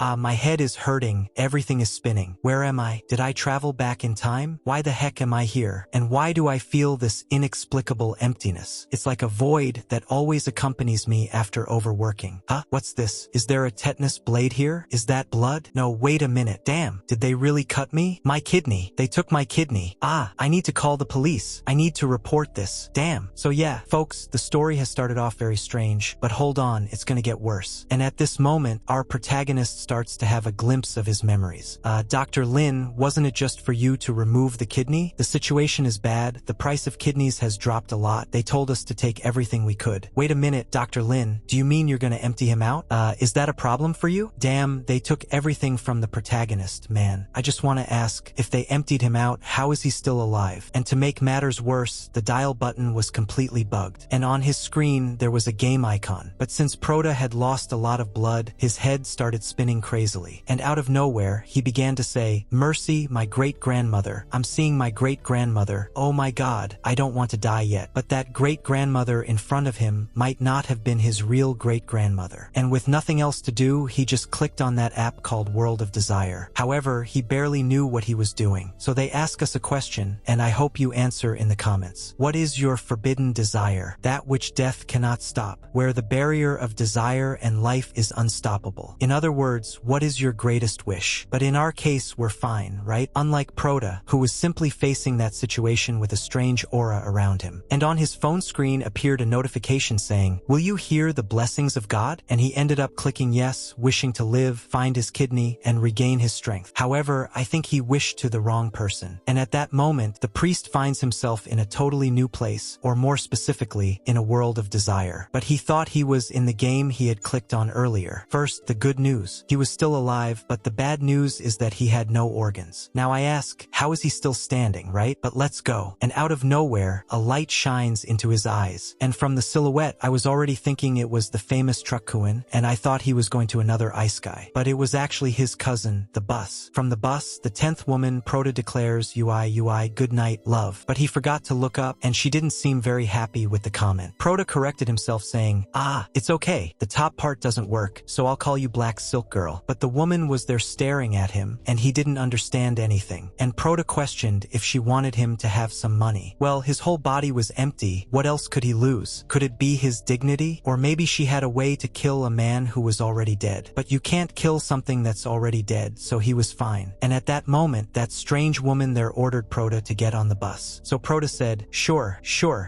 My head is hurting, everything is spinning. Where am I? Did I travel back in time? Why the heck am I here? And why do I feel this inexplicable emptiness? It's like a void that always accompanies me after overworking. Huh? What's this? Is there a tetanus blade here? Is that blood? No, wait a minute. Damn, did they really cut me? My kidney. They took my kidney. I need to call the police. I need to report this. Damn. So yeah, folks, the story has started off very strange, but hold on, it's gonna get worse. And at this moment, our protagonist starts to have a glimpse of his memories. Dr. Lin, wasn't it just for you to remove the kidney? The situation is bad. The price of kidneys has dropped a lot. They told us to take everything we could. Wait a minute, Dr. Lin, do you mean you're gonna empty him out? Is that a problem for you? Damn, they took everything from the protagonist, man. I just want to ask, if they emptied him out, how is he still alive? And to make matters worse, the dial button was completely bugged, and on his screen there was a game icon. But since Prota had lost a lot of blood, his head started spinning crazily, and out of nowhere, he began to say, "Mercy, my great-grandmother. I'm seeing my great-grandmother. Oh my god, I don't want to die yet." But that great-grandmother in front of him might not have been his real great-grandmother. And with nothing else to do, he just clicked on that app called World of Desire. However, he barely knew what he was doing. So they ask us a question, and I hope you answer in the comments. What is your forbidden desire? That which death cannot stop, where the barrier of desire and life is unstoppable. In other words, what is your greatest wish? But in our case, we're fine, right? Unlike Prota, who was simply facing that situation with a strange aura around him. And on his phone screen appeared a notification saying, "Will you hear the blessings of God?" And he ended up clicking yes, wishing to live, find his kidney, and regain his strength. However, I think he wished to the wrong person. And at that moment, the priest finds himself in a totally new place, or more specifically, in a world of desire. But he thought he was in the game he had clicked on earlier. First, the good news. He was still alive, but the bad news is that he had no organs. Now I ask, how is he still standing, right? But let's go. And out of nowhere, a light shines into his eyes. And from the silhouette, I was already thinking it was the famous Truckkuin, and I thought he was going to another ice guy. But it was actually his cousin, the bus. From the bus, the 10th woman, Prota declares, UI, good night, love. But he forgot to look up, and she didn't seem very happy with the comment. Prota corrected himself saying, it's okay. The top part doesn't work, so I'll call you Black Silk Girl. But the woman was there staring at him, and he didn't understand anything. And Prota questioned if she wanted him to have some money. Well, his whole body was empty. What else could he lose? Could it be his dignity? Or maybe she had a way to kill a man who was already dead. But you can't kill something that's already dead, so he was fine. And at that moment, that strange woman there ordered Prota to get on the bus. So Prota said, sure,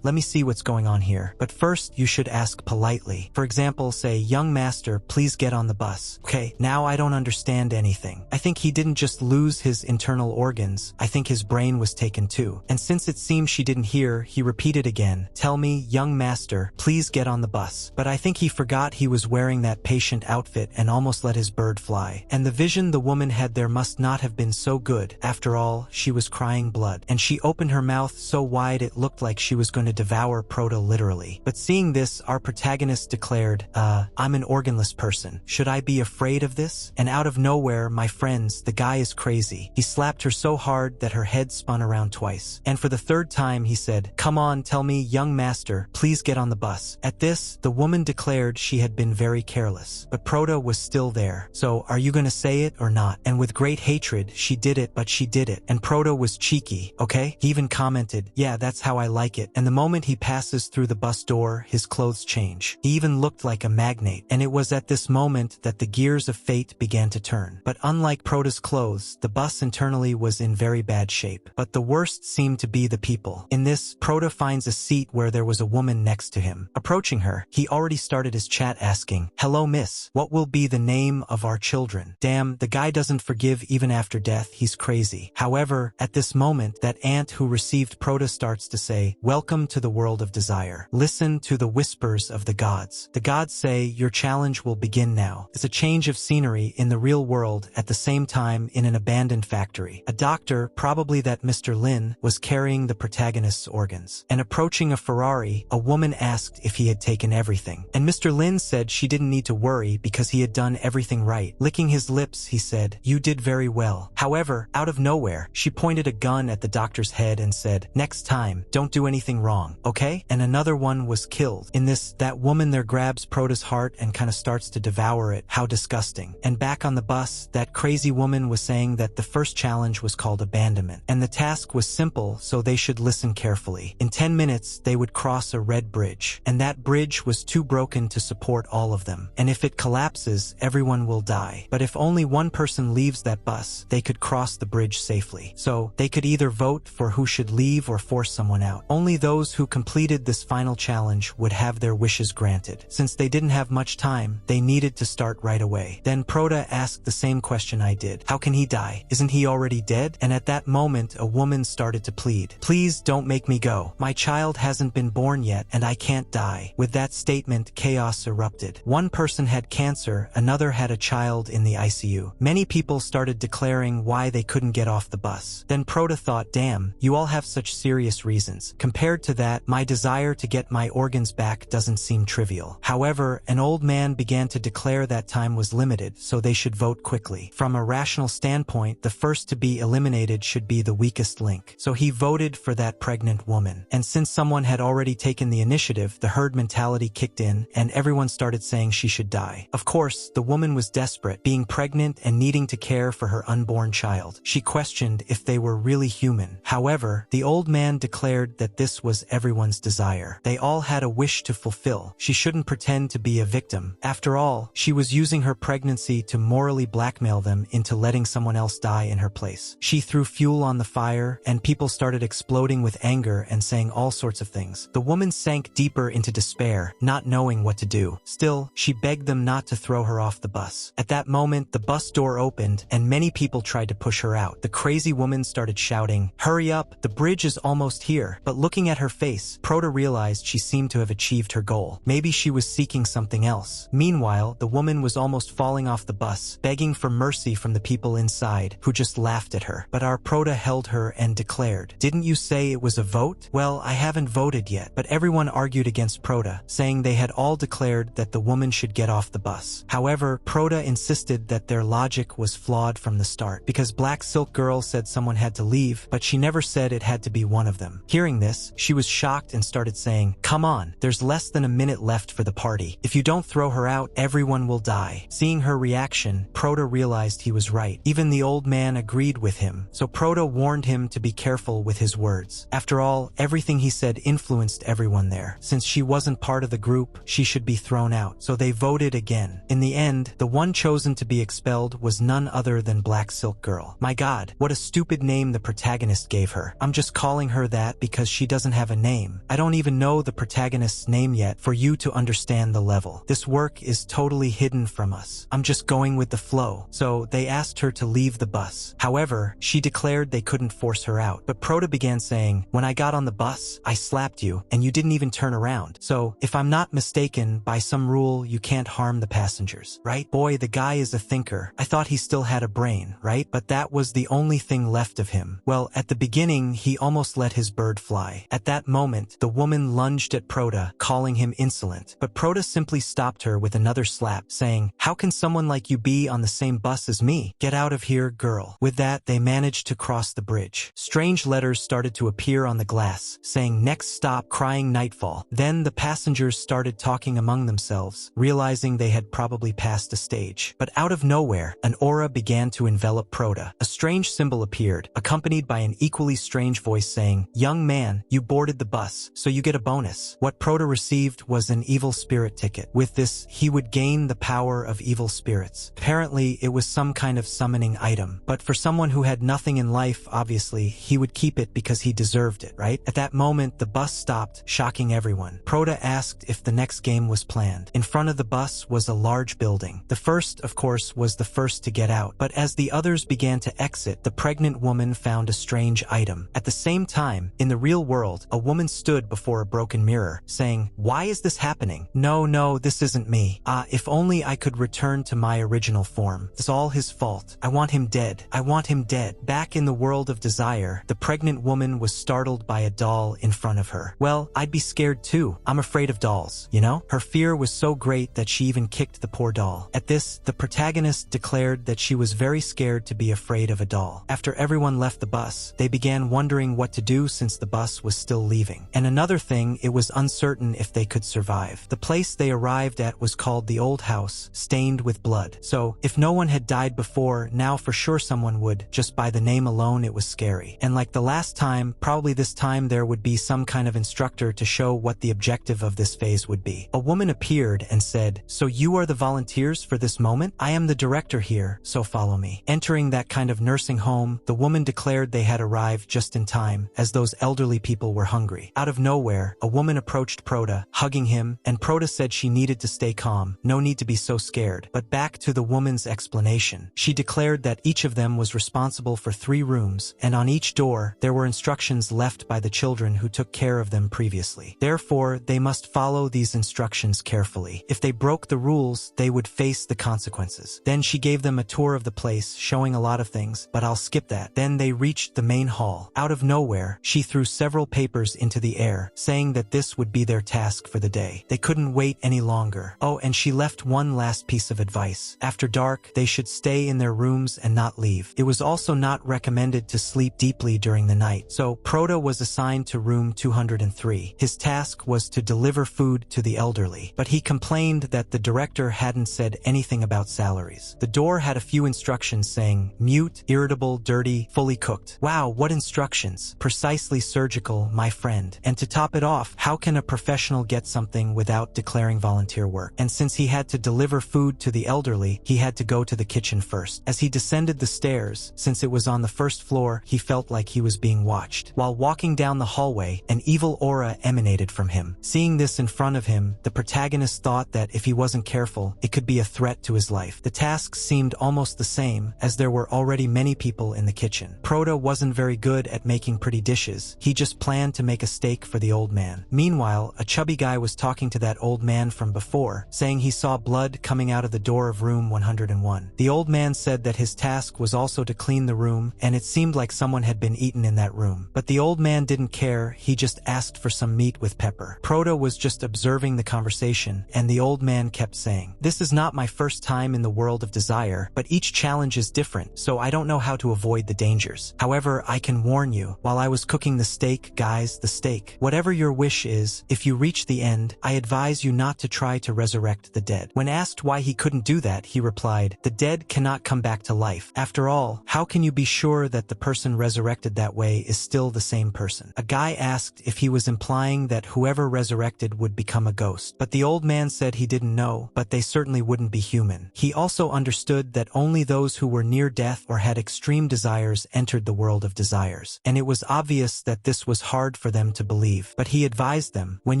let me see what's going on here. But first, you should ask politely. For example, say, young master, please get on the bus. Okay, now I don't understand anything. I think he didn't just lose his internal organs. I think his brain was taken too. And since it seems she didn't hear, he repeated again, tell me, young master, please get on the bus. But I think he forgot he was wearing that patient outfit and almost let his bird fly. And the vision the woman had there must not have been so good. After all, she was crying blood. And she opened her mouth so wide it looked like she was going to devour Prota literally. But seeing this, our protagonist declared, I'm an organless person. Should I be afraid of this? And out of nowhere, my friends, the guy is crazy. He slapped her so hard that her head spun around twice. And for the third time, he said, come on, tell me, young master, please get on the bus. At this, the woman declared she had been very careless. But Prota was still there. So, are you gonna say it or not? And with great hatred, she did it, but she did it. And Prota was cheeky, okay? He even commented, yeah, that's how I like it. And the moment he passes through the bus door, his clothes change. He even looked like a magnate. And it was at this moment that the gears of fate began to turn. But unlike Prota's clothes, the bus internally was in very bad shape. But the worst seemed to be the people. In this, Prota finds a seat where there was a woman next to him. Approaching her, he already started his chat asking, hello miss, what will be the name of our children? Damn, the guy doesn't forgive even after death, he's crazy. However, at this moment, that aunt who received Prota starts to say, welcome to the world of desire. Listen to the whispers of the gods. The gods say, your challenge will begin now. It's a change of scenery in the real world at the same time in an abandoned factory. A doctor, probably that Mr. Lin, was carrying the protagonist's organs. And approaching a Ferrari, a woman asked if he had taken everything. And Mr. Lin said she didn't need to worry because he had done everything right. Licking his lips, he said, you did very well. However, out of nowhere, she pointed a gun at the doctor's head and said, next time, don't do anything wrong, okay? And another one was killed. In this, that woman there grabs Prota's heart and kind of starts to devour it. How disgusting. exhausting. And back on the bus, that crazy woman was saying that the first challenge was called abandonment. And the task was simple, so they should listen carefully. In 10 minutes, they would cross a red bridge. And that bridge was too broken to support all of them. And if it collapses, everyone will die. But if only one person leaves that bus, they could cross the bridge safely. So they could either vote for who should leave or force someone out. Only those who completed this final challenge would have their wishes granted. Since they didn't have much time, they needed to start right away. Then Proda asked the same question I did. How can he die? Isn't he already dead? And at that moment, a woman started to plead. Please don't make me go. My child hasn't been born yet, and I can't die. With that statement, chaos erupted. One person had cancer, another had a child in the ICU. Many people started declaring why they couldn't get off the bus. Then Proda thought, damn, you all have such serious reasons. Compared to that, my desire to get my organs back doesn't seem trivial. However, an old man began to declare that time was limited, so they should vote quickly. From a rational standpoint, the first to be eliminated should be the weakest link. So he voted for that pregnant woman. And since someone had already taken the initiative, the herd mentality kicked in, and everyone started saying she should die. Of course, the woman was desperate, being pregnant and needing to care for her unborn child. She questioned if they were really human. However, the old man declared that this was everyone's desire. They all had a wish to fulfill. She shouldn't pretend to be a victim. After all, she was using her pregnancy to morally blackmail them into letting someone else die in her place. She threw fuel on the fire, and people started exploding with anger and saying all sorts of things. The woman sank deeper into despair, not knowing what to do. Still, she begged them not to throw her off the bus. At that moment, the bus door opened, and many people tried to push her out. The crazy woman started shouting, "Hurry up, the bridge is almost here." But looking at her face, Proda realized she seemed to have achieved her goal. Maybe she was seeking something else. Meanwhile, the woman was almost falling off the bus, begging for mercy from the people inside, who just laughed at her. But our Proda held her and declared, "Didn't you say it was a vote? Well, I haven't voted yet." But everyone argued against Proda, saying they had all declared that the woman should get off the bus. However, Proda insisted that their logic was flawed from the start, because Black Silk Girl said someone had to leave, but she never said it had to be one of them. Hearing this, she was shocked and started saying, "Come on, there's less than a minute left for the party. If you don't throw her out, everyone will die." Seeing her reaction, Proda realized he was right. Even the old man agreed with him, so Proda warned him to be careful with his words. After all, everything he said influenced everyone there. Since she wasn't part of the group, she should be thrown out, so they voted again. In the end, the one chosen to be expelled was none other than Black Silk Girl. My god, what a stupid name the protagonist gave her. I'm just calling her that because she doesn't have a name. I don't even know the protagonist's name yet for you to understand the level. This work is totally hidden from us. I'm just going with the flow. So they asked her to leave the bus. However, she declared they couldn't force her out. But Proda began saying, "When I got on the bus, I slapped you, and you didn't even turn around. So, if I'm not mistaken, by some rule, you can't harm the passengers, right? Boy, the guy is a thinker. I thought he still had a brain, right? But that was the only thing left of him. Well, at the beginning, he almost let his bird fly. At that moment, the woman lunged at Proda, calling him insolent. But Proda simply stopped her with another slap, saying, "How can someone like you be on the same bus as me? Get out of here, girl." With that, they managed to cross the bridge. Strange letters started to appear on the glass, saying, "Next stop, crying nightfall." Then the passengers started talking among themselves, realizing they had probably passed a stage. But out of nowhere, an aura began to envelop Proda. A strange symbol appeared, accompanied by an equally strange voice saying, "Young man, you boarded the bus, so you get a bonus." What Proda received was an evil spirit ticket. With this, he would gain the power of evil spirits. Apparently, it was some kind of summoning item. But for someone who had nothing in life, obviously, he would keep it because he deserved it, right? At that moment, the bus stopped, shocking everyone. Proda asked if the next game was planned. In front of the bus was a large building. The first, of course, was the first to get out. But as the others began to exit, the pregnant woman found a strange item. At the same time, in the real world, a woman stood before a broken mirror, saying, "Why is this happening? No, this isn't me. If only I could return to my original form. It's all his fault. I want him dead. I want him dead." Back in the world of desire, the pregnant woman was startled by a doll in front of her. Well, I'd be scared too. I'm afraid of dolls, you know? Her fear was so great that she even kicked the poor doll. At this, the protagonist declared that she was very scared to be afraid of a doll. After everyone left the bus, they began wondering what to do since the bus was still leaving. And another thing, it was uncertain if they could survive. The place they arrived at was called the Old House, stained with blood. So, if no one had died before, now for sure someone would. Just by the name alone, it was scary. And like the last time, probably this time there would be some kind of instructor to show what the objective of this phase would be. A woman appeared and said, "So you are the volunteers for this moment? I am the director here, so follow me." Entering that kind of nursing home, the woman declared they had arrived just in time, as those elderly people were hungry. Out of nowhere, a woman approached Proda, hugging him, and Proda said she needed to stay calm, no need to be so scared. But back to the woman's explanation. She declared that each of them was responsible for 3 rooms, and on each door, there were instructions left by the children who took care of them previously. Therefore, they must follow these instructions carefully. If they broke the rules, they would face the consequences. Then she gave them a tour of the place, showing a lot of things, but I'll skip that. Then they reached the main hall. Out of nowhere, she threw several papers into the air, saying that this would be their task for the day. They couldn't wait any longer. Oh, and she left one last piece of advice. After dark, they should stay in their rooms and not leave. It was also not recommended to sleep deeply during the night. So, Proda was assigned to room 203. His task was to deliver food to the elderly, but he complained that the director hadn't said anything about salaries. The door had a few instructions saying, mute, irritable, dirty, fully cooked. Wow, what instructions. Precisely surgical, my friend. And to top it off, how can a professional get something without declaring volunteer work? And since he had to deliver food to the elderly, he had to go to the kitchen first. As he descended the stairs, since it was on the first floor, he felt like he was being watched. While walking down the hallway, an evil aura emanated from him. Seeing this in front of him, the protagonist thought that if he wasn't careful, it could be a threat to his life. The tasks seemed almost the same, as there were already many people in the kitchen. Proda wasn't very good at making pretty dishes. He just planned to make a steak for the old man. Meanwhile, a chubby guy was talking to that old man from before, saying he saw blood coming out of the door of room 101. The old man said that his task was also to clean the room, and it seemed like someone had been eaten in that room. But the old man didn't care, he just asked for some meat with pepper. Proda was just observing the conversation, and the old man kept saying, "This is not my first time in the world of desire, but each challenge is different, so I don't know how to avoid the dangers. However, I can warn you, while I was cooking the steak, guys, the steak, whatever your wish is, if you reach the end, I advise you not to try to resurrect the dead." When asked why he couldn't do that, he replied, "The dead cannot come back to life. After all, how can you be sure that the person resurrected that way is still the same person?" A guy asked if he was implying that whoever resurrected would become a ghost, but the old man said he didn't know, but they certainly wouldn't be human. He also understood that only those who were near death or had extreme desires entered the world of desires, and it was obvious that this was hard for them to believe. But he advised them, when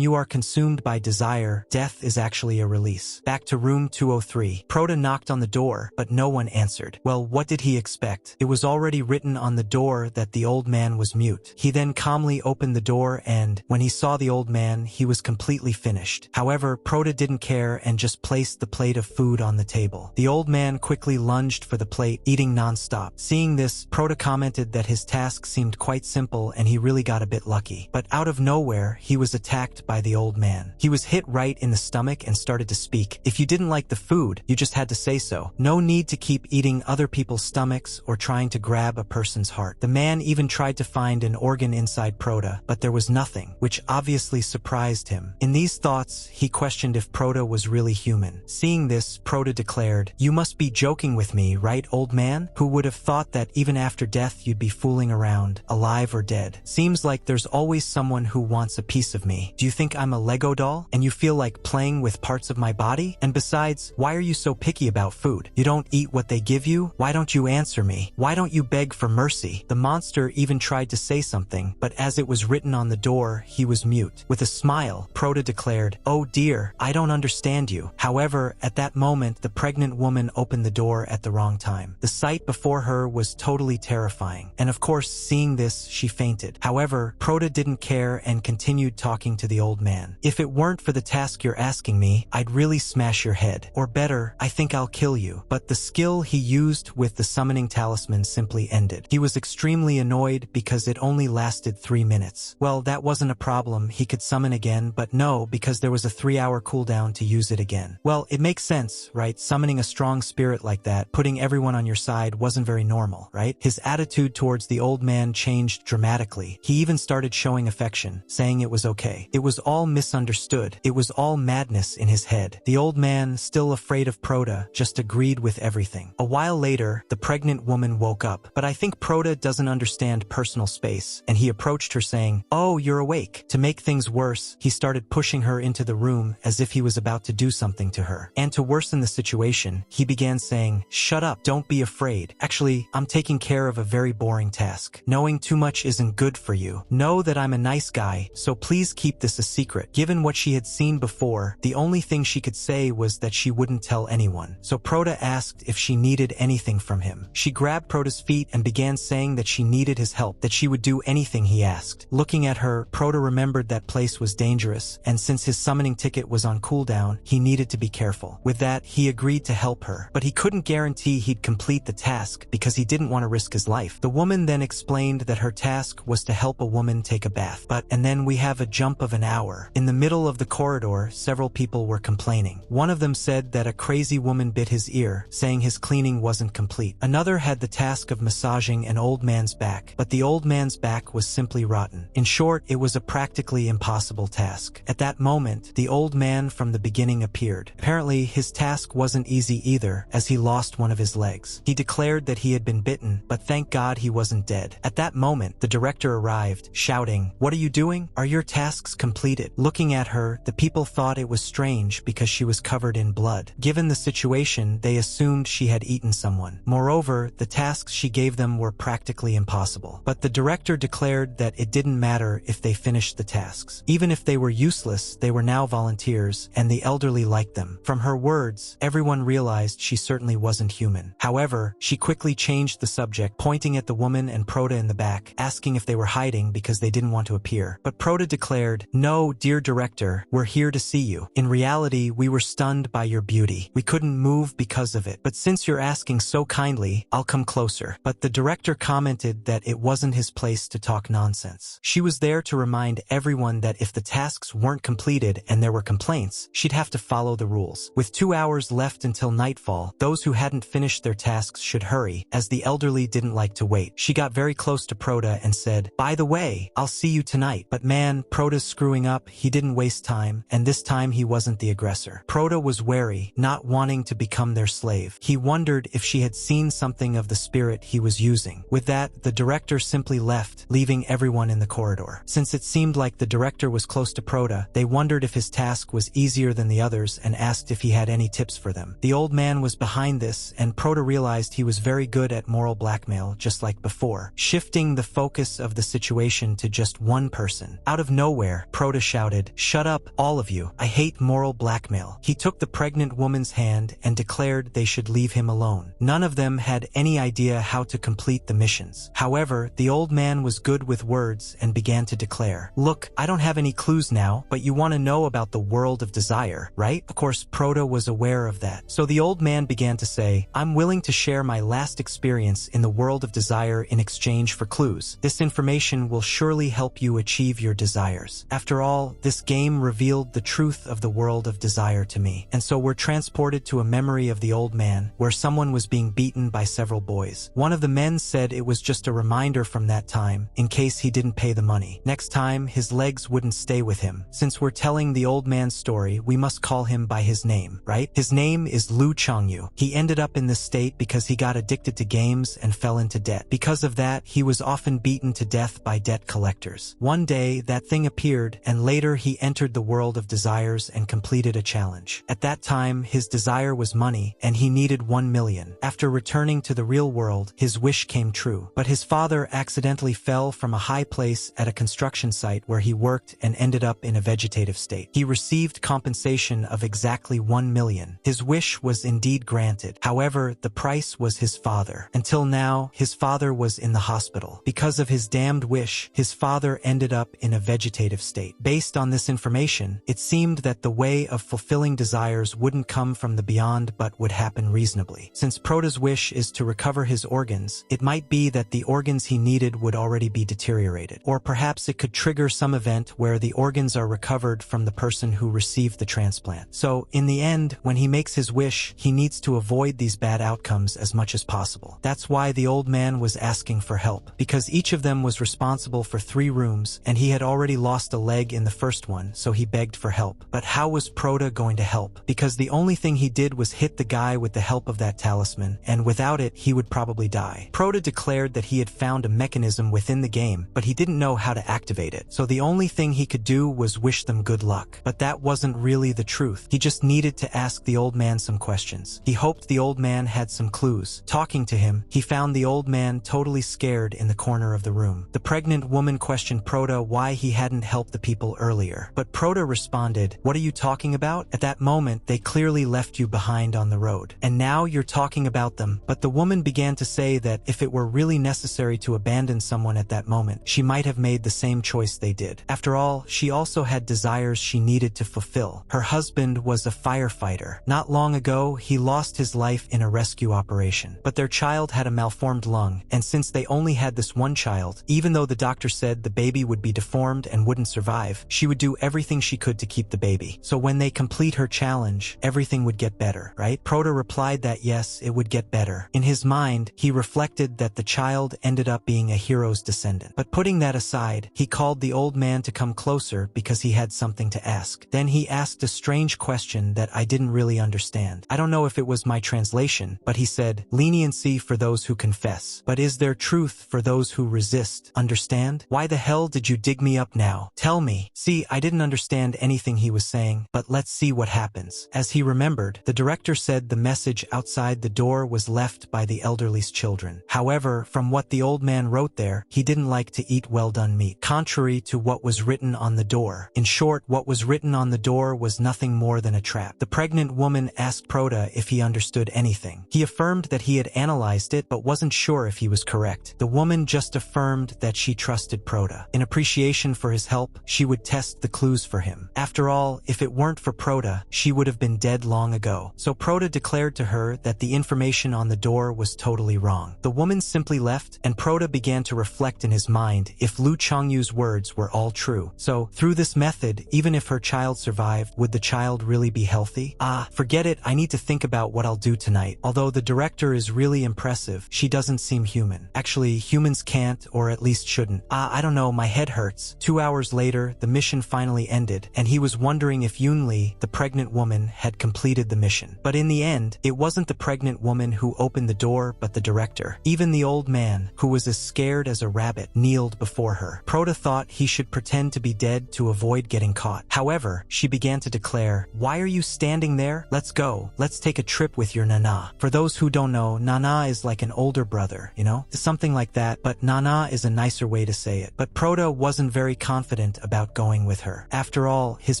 you are consumed by desire, death is actually a release. Back to room 203. Proda knocked on the door, but no one answered. Well, what did he expect? It was already written on the door that the old man was mute. He then calmly opened the door and, when he saw the old man, he was completely finished. However, Proda didn't care and just placed the plate of food on the table. The old man quickly lunged for the plate, eating non-stop. Seeing this, Proda commented that his task seemed quite simple and he really got a bit lucky. But out of nowhere, he was attacked by the old man. He was hit right in the stomach and started to speak. If you didn't like the food, you just had to say so. No need to keep eating other people's stomachs or trying to grab a person's heart. The man even tried to find an organ inside Proda, but there was nothing, which obviously surprised him. In these thoughts, he questioned if Proda was really human. Seeing this, Proda declared, "You must be joking with me, right, old man? Who would have thought that even after death you'd be fooling around, alive or dead? Seems like there's always someone who wants a piece of me. Do you think I'm a Lego doll, and you feel like playing with parts of my body? And besides, why are you so picky about food? You don't eat what they give you? Why don't you answer me? Why don't you beg for mercy?" The monster even tried to say something, but as it was written on the door, he was mute. With a smile, Proda declared, "Oh dear, I don't understand you." However, at that moment, the pregnant woman opened the door at the wrong time. The sight before her was totally terrifying, and of course, seeing this, she fainted. However, Proda didn't care and continued talking to the old man. "If it weren't for the task you're asking me, I'd really smash your head. Or better, I think I'll kill you." But the skill he used with the summoning talisman simply ended. He was extremely annoyed because it only lasted 3 minutes. Well, that wasn't a problem, he could summon again, but no, because there was a 3-hour cooldown to use it again. Well, it makes sense, right? Summoning a strong spirit like that, putting everyone on your side wasn't very normal, right? His attitude towards the old man changed dramatically. He even started showing affection, saying it was okay. It was all misunderstood. It was all madness in his head. The old man, still afraid afraid of Proda, just agreed with everything. A while later, the pregnant woman woke up, but I think Proda doesn't understand personal space, and he approached her saying, "Oh, you're awake." To make things worse, he started pushing her into the room as if he was about to do something to her. And to worsen the situation, he began saying, "Shut up, don't be afraid. Actually, I'm taking care of a very boring task. Knowing too much isn't good for you. Know that I'm a nice guy, so please keep this a secret." Given what she had seen before, the only thing she could say was that she wouldn't tell anyone. So Proda asked if she needed anything from him. She grabbed Proda's feet and began saying that she needed his help, that she would do anything he asked. Looking at her, Proda remembered that place was dangerous, and since his summoning ticket was on cooldown, he needed to be careful. With that, he agreed to help her, but he couldn't guarantee he'd complete the task because he didn't want to risk his life. The woman then explained that her task was to help a woman take a bath. And then we have a jump of an hour. In the middle of the corridor, several people were complaining. One of them said that a crazy woman bit his ear, saying his cleaning wasn't complete. Another had the task of massaging an old man's back, but the old man's back was simply rotten. In short, it was a practically impossible task. At that moment, the old man from the beginning appeared. Apparently, his task wasn't easy either, as he lost one of his legs. He declared that he had been bitten, but thank God he wasn't dead. At that moment, the director arrived, shouting, "What are you doing? Are your tasks completed?" Looking at her, the people thought it was strange because she was covered in blood. Given the situation, they assumed she had eaten someone. Moreover, the tasks she gave them were practically impossible. But the director declared that it didn't matter if they finished the tasks. Even if they were useless, they were now volunteers, and the elderly liked them. From her words, everyone realized she certainly wasn't human. However, she quickly changed the subject, pointing at the woman and Proda in the back, asking if they were hiding because they didn't want to appear. But Proda declared, "No, dear director, we're here to see you. In reality, we were stunned by your beauty. We couldn't move because of it. But since you're asking so kindly, I'll come closer." But the director commented that it wasn't his place to talk nonsense. She was there to remind everyone that if the tasks weren't completed and there were complaints, she'd have to follow the rules. With 2 hours left until nightfall, those who hadn't finished their tasks should hurry, as the elderly didn't like to wait. She got very close to Proda and said, "By the way, I'll see you tonight." But man, Proda's screwing up. He didn't waste time, and this time he wasn't the aggressor. Proda was wary, not wanting to become their slave. He wondered if she had seen something of the spirit he was using. With that, the director simply left, leaving everyone in the corridor. Since it seemed like the director was close to Proda, they wondered if his task was easier than the others and asked if he had any tips for them. The old man was behind this, and Proda realized he was very good at moral blackmail, just like before, shifting the focus of the situation to just one person. Out of nowhere, Proda shouted, "Shut up, all of you. I hate moral blackmail." He took the pregnant woman's hand and declared they should leave him alone. None of them had any idea how to complete the missions. However, the old man was good with words and began to declare, "Look, I don't have any clues now, but you want to know about the world of desire, right?" Of course, Proda was aware of that. So the old man began to say, "I'm willing to share my last experience in the world of desire in exchange for clues. This information will surely help you achieve your desires. After all, this game revealed the truth of the world of desire to me." And so we're transported to a memory of the old man, where someone was being beaten by several boys. One of the men said it was just a reminder from that time, in case he didn't pay the money. Next time, his legs wouldn't stay with him. Since we're telling the old man's story, we must call him by his name, right? His name is Lu Changyu. He ended up in this state because he got addicted to games and fell into debt. Because of that, he was often beaten to death by debt collectors. One day, that thing appeared, and later he entered the world of desires and completed a challenge. At that time, his desire was money, and he needed 1 million. After returning to the real world, his wish came true. But his father accidentally fell from a high place at a construction site where he worked and ended up in a vegetative state. He received compensation of exactly 1 million. His wish was indeed granted. However, the price was his father. Until now, his father was in the hospital. Because of his damned wish, his father ended up in a vegetative state. Based on this information, it seemed that the way of fulfilling desires wouldn't come from the beyond but would happen reasonably. Since Proda's wish is to recover his organs, it might be that the organs he needed would already be deteriorated. Or perhaps it could trigger some event where the organs are recovered from the person who received the transplant. So, in the end, when he makes his wish, he needs to avoid these bad outcomes as much as possible. That's why the old man was asking for help, because each of them was responsible for 3 rooms, and he had already lost a leg in the first one, so he begged for help. But how was Proda going to help? Because the only thing he did was hit the guy with the help of that talisman, and without it, he would probably die. Proto declared that he had found a mechanism within the game, but he didn't know how to activate it. So the only thing he could do was wish them good luck. But that wasn't really the truth. He just needed to ask the old man some questions. He hoped the old man had some clues. Talking to him, he found the old man totally scared in the corner of the room. The pregnant woman questioned Proto why he hadn't helped the people earlier. But Proto responded, "What are you talking about? At that moment, they clearly left you behind on the road. And now you're talking about them." But the woman began to say that if it were really necessary to abandon someone at that moment, she might have made the same choice they did. After all, she also had desires she needed to fulfill. Her husband was a firefighter. Not long ago, he lost his life in a rescue operation. But their child had a malformed lung, and since they only had this one child, even though the doctor said the baby would be deformed and wouldn't survive, she would do everything she could to keep the baby. So when they complete her challenge, everything would get better, right? Proto replied that yes, it would get better. In his mind, he reflected that the child ended up being a hero's descendant. But putting that aside, he called the old man to come closer because he had something to ask. Then he asked a strange question that I didn't really understand. I don't know if it was my translation, but he said, "Leniency for those who confess, but is there truth for those who resist? Understand? Why the hell did you dig me up now? Tell me." See, I didn't understand anything he was saying, but let's see what happens. As he remembered, the director said the message outside the door was left by the elderly's children. However, from what the old man wrote there, he didn't like to eat well-done meat, contrary to what was written on the door. In short, what was written on the door was nothing more than a trap. The pregnant woman asked Proto if he understood anything. He affirmed that he had analyzed it but wasn't sure if he was correct. The woman just affirmed that she trusted Proto. In appreciation for his help, she would test the clues for him. After all, if it weren't for Proto, she would have been dead long ago. So Proto declared to her that the information on the door was totally wrong. The woman simply left, and Proto began to reflect in his mind if Lu Chongyu's words were all true. So, through this method, even if her child survived, would the child really be healthy? Forget it, I need to think about what I'll do tonight. Although the director is really impressive, she doesn't seem human. Actually, humans can't, or at least shouldn't. I don't know, my head hurts. 2 hours later, the mission finally ended, and he was wondering if Yunli, the pregnant woman, had completed the mission. But in the end, it wasn't the pregnant woman who opened the door, but the director. Even the old man, who was as scared as a rabbit, kneeled before her. Proto thought he should pretend to be dead to avoid getting caught. However, she began to declare, "Why are you standing there? Let's go. Let's take a trip with your Nana." For those who don't know, Nana is like an older brother, you know? Something like that, but Nana is a nicer way to say it. But Proto wasn't very confident about going with her. After all, his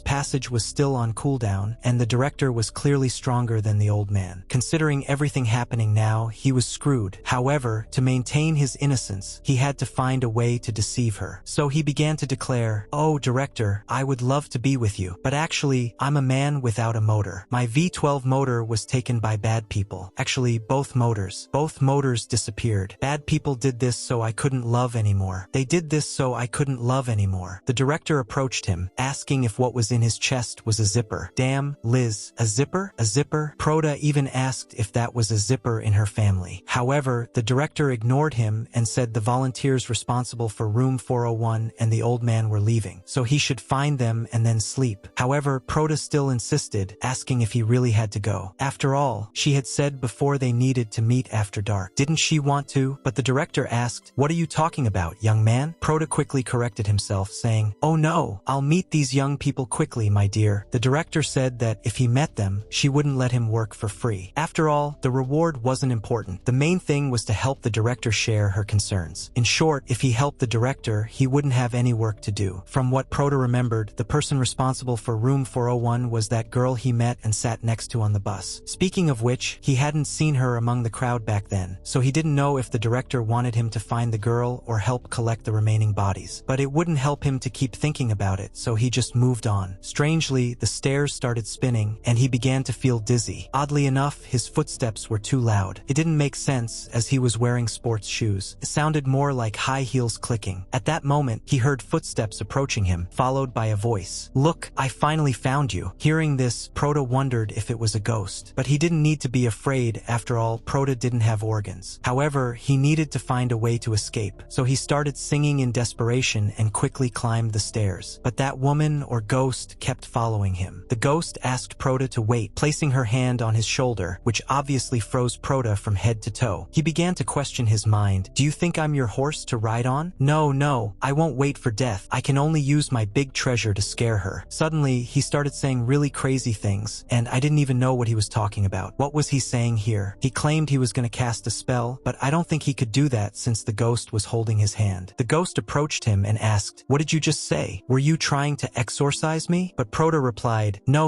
passage was still on cooldown, and the director was clearly stronger than the old man. Considering everything happening now, he was screwed. However, to maintain his innocence, he had to find a way to deceive her. So he began to declare, "Oh, director, I would love to be with you, but actually, I'm a man without a motor. My V12 motor was taken by bad people. Actually, both motors disappeared. Bad people did this so I couldn't love anymore. They did this so I couldn't love anymore." The director approached him, asking if what was in his chest was a zipper. Damn, Liz, a zipper? A zipper? Proto even asked if that was a zipper in her family. However, the director ignored him and said the volunteers responsible for room 401 and the old man were leaving, so he should find them and then sleep. However, Proto still insisted, asking if he really had to go. After all, she had said before they needed to meet after dark. Didn't she want to? But the director asked, "What are you talking about, young man?" Proto quickly corrected himself, saying, "Oh no, I'll meet these young people quickly, my dear." The director said that if he met them, she wouldn't let him work for free. After all, the reward wasn't important. The main thing was to help the director share her concerns. In short, if he helped the director, he wouldn't have any work to do. From what Proto remembered, the person responsible for room 401 was that girl he met and sat next to on the bus. Speaking of which, he hadn't seen her among the crowd back then, so he didn't know if the director wanted him to find the girl or help collect the remaining bodies. But it wouldn't help him to keep thinking about it, so he just moved on. Strangely, the stairs started spinning, and he began to feel dizzy. Oddly enough, his footsteps were too loud. It didn't make sense, as he was wearing sports shoes. It sounded more like high heels clicking. At that moment, he heard footsteps approaching him, followed by a voice. "Look, I finally found you." Hearing this, Proto wondered if it was a ghost. But he didn't need to be afraid. After all, Proto didn't have organs. However, he needed to find a way to escape, so he started singing in desperation and quickly climbed the stairs. But that woman or ghost kept following him. The ghost asked Proto Prota to wait, placing her hand on his shoulder, which obviously froze Prota from head to toe. He began to question his mind. Do you think I'm your horse to ride on? No, I won't wait for death. I can only use my big treasure to scare her. Suddenly, he started saying really crazy things, and I didn't even know what he was talking about. What was he saying here? He claimed he was going to cast a spell, but I don't think he could do that since the ghost was holding his hand. The ghost approached him and asked, "What did you just say? Were you trying to exorcise me?" But Prota replied, No,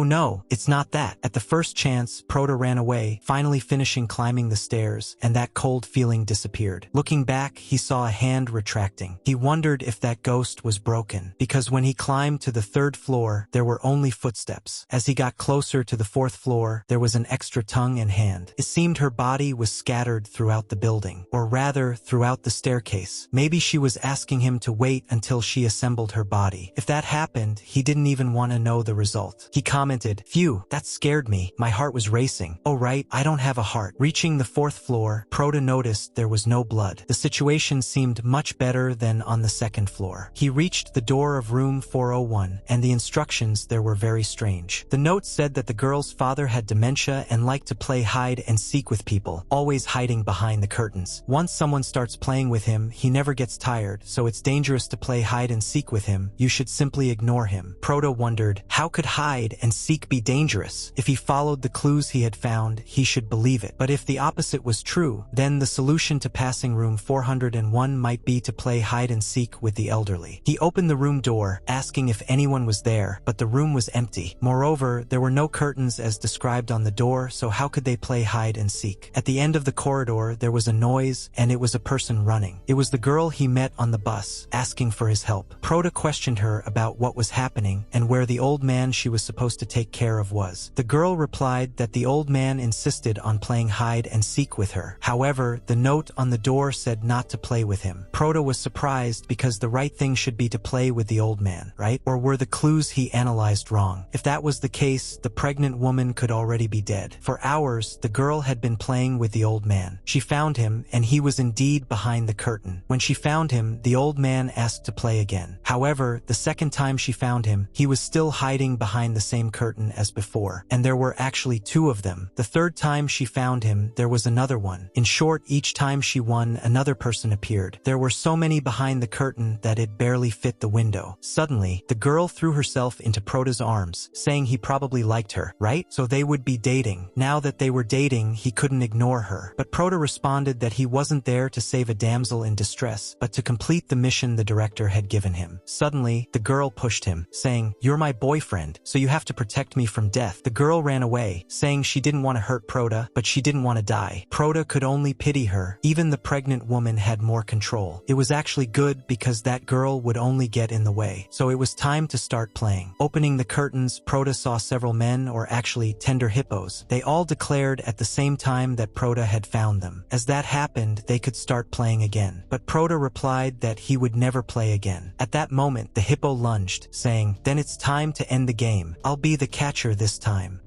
it's not that. At the first chance, Prota ran away, finally finishing climbing the stairs, and that cold feeling disappeared. Looking back, he saw a hand retracting. He wondered if that ghost was broken, because when he climbed to the 3rd floor, there were only footsteps. As he got closer to the 4th floor, there was an extra tongue and hand. It seemed her body was scattered throughout the building, or rather, throughout the staircase. Maybe she was asking him to wait until she assembled her body. If that happened, he didn't even want to know the result. He commented, "Phew, that scared me. My heart was racing. Oh right, I don't have a heart." Reaching the 4th floor, Prota noticed there was no blood. The situation seemed much better than on the 2nd floor. He reached the door of room 401, and the instructions there were very strange. The note said that the girl's father had dementia and liked to play hide and seek with people, always hiding behind the curtains. Once someone starts playing with him, he never gets tired, so it's dangerous to play hide and seek with him. You should simply ignore him. Prota wondered, how could hide and seek be dangerous? If he followed the clues he had found, he should believe it. But if the opposite was true, then the solution to passing room 401 might be to play hide and seek with the elderly. He opened the room door, asking if anyone was there, but the room was empty. Moreover, there were no curtains as described on the door, so how could they play hide and seek? At the end of the corridor, there was a noise, and it was a person running. It was the girl he met on the bus, asking for his help. Prota questioned her about what was happening and where the old man she was supposed to take care of was. The girl replied that the old man insisted on playing hide and seek with her. However, the note on the door said not to play with him. Prota was surprised because the right thing should be to play with the old man, right? Or were the clues he analyzed wrong? If that was the case, the pregnant woman could already be dead. For hours, the girl had been playing with the old man. She found him, and he was indeed behind the curtain. When she found him, the old man asked to play again. However, the second time she found him, he was still hiding behind the same curtain as before, and there were actually two of them. The third time she found him, there was another one. In short, each time she won, another person appeared. There were so many behind the curtain that it barely fit the window. Suddenly, the girl threw herself into Prota's arms, saying he probably liked her, right? So they would be dating. Now that they were dating, he couldn't ignore her. But Prota responded that he wasn't there to save a damsel in distress, but to complete the mission the director had given him. Suddenly, the girl pushed him, saying, "You're my boyfriend, so you have to protect me from death." The girl ran away, saying she didn't want to hurt Prota, but she didn't want to die. Prota could only pity her. Even the pregnant woman had more control. It was actually good because that girl would only get in the way. So it was time to start playing. Opening the curtains, Prota saw several men, or actually tender hippos. They all declared at the same time that Prota had found them. As that happened, they could start playing again. But Prota replied that he would never play again. At that moment, the hippo lunged, saying, "Then it's time to end the game. I'll be the catcher this time."